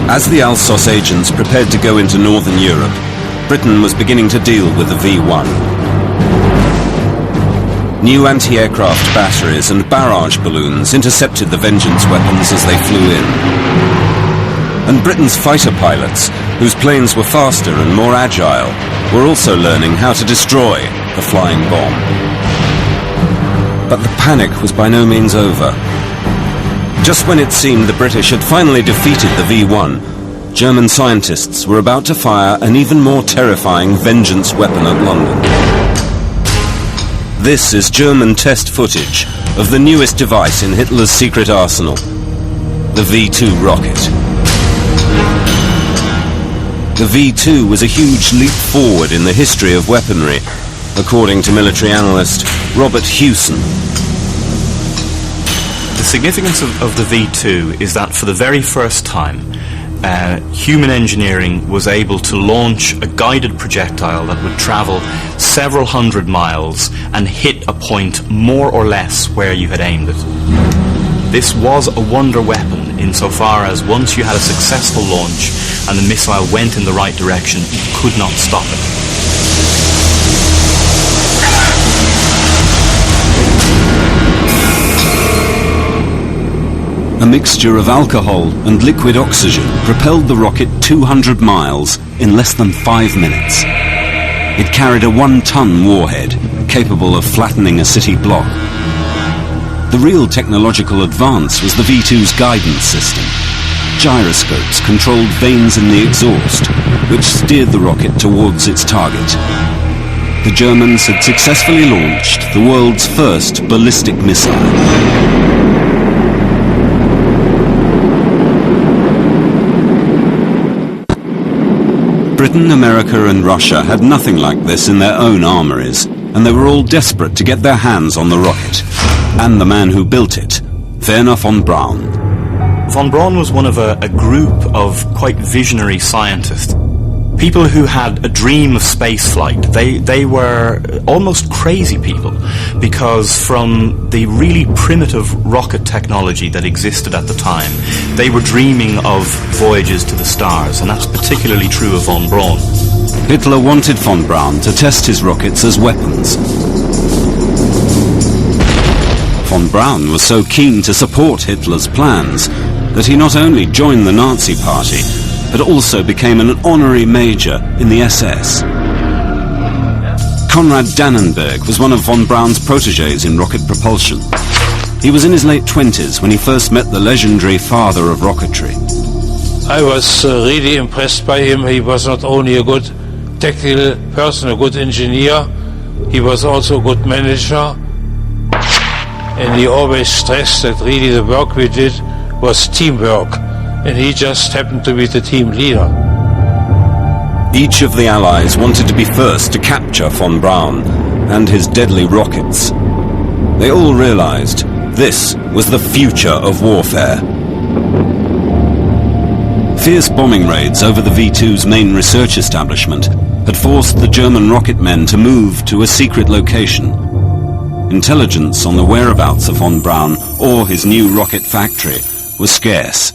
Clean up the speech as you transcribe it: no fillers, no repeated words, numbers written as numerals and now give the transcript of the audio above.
As the Alsos agents prepared to go into northern Europe, Britain was beginning to deal with the V1. New anti-aircraft batteries and barrage balloons intercepted the Vengeance weapons as they flew in. And Britain's fighter pilots, whose planes were faster and more agile, were also learning how to destroy the flying bomb. But the panic was by no means over. Just when it seemed the British had finally defeated the V1, German scientists were about to fire an even more terrifying Vengeance weapon at London. This is German test footage of the newest device in Hitler's secret arsenal, the V2 rocket. The V2 was a huge leap forward in the history of weaponry, according to military analyst Robert Hewson. The significance of the V2 is that for the very first time, human engineering was able to launch a guided projectile that would travel several hundred miles and hit a point more or less where you had aimed it. This was a wonder weapon insofar as once you had a successful launch and the missile went in the right direction, you could not stop it. A mixture of alcohol and liquid oxygen propelled the rocket 200 miles in less than 5 minutes. It carried a 1-ton warhead, capable of flattening a city block. The real technological advance was the V2's guidance system. Gyroscopes controlled vanes in the exhaust, which steered the rocket towards its target. The Germans had successfully launched the world's first ballistic missile. Britain, America and Russia had nothing like this in their own armories, and they were all desperate to get their hands on the rocket, and the man who built it, Wernher von Braun. Von Braun was one of a group of quite visionary scientists. People who had a dream of spaceflight. They were almost crazy people, because from the really primitive rocket technology that existed at the time, they were dreaming of voyages to the stars, and that's particularly true of von Braun. Hitler wanted von Braun to test his rockets as weapons. Von Braun was so keen to support Hitler's plans that he not only joined the Nazi Party, but also became an honorary major in the SS. Konrad Dannenberg was one of von Braun's protégés in rocket propulsion. He was in his late 20s when he first met the legendary father of rocketry. I was really impressed by him. He was not only a good technical person, a good engineer, he was also a good manager. And he always stressed that really the work we did was teamwork. And he just happened to be the team leader. Each of the Allies wanted to be first to capture von Braun and his deadly rockets. They all realized this was the future of warfare. Fierce bombing raids over the V2's main research establishment had forced the German rocket men to move to a secret location. Intelligence on the whereabouts of von Braun or his new rocket factory was scarce.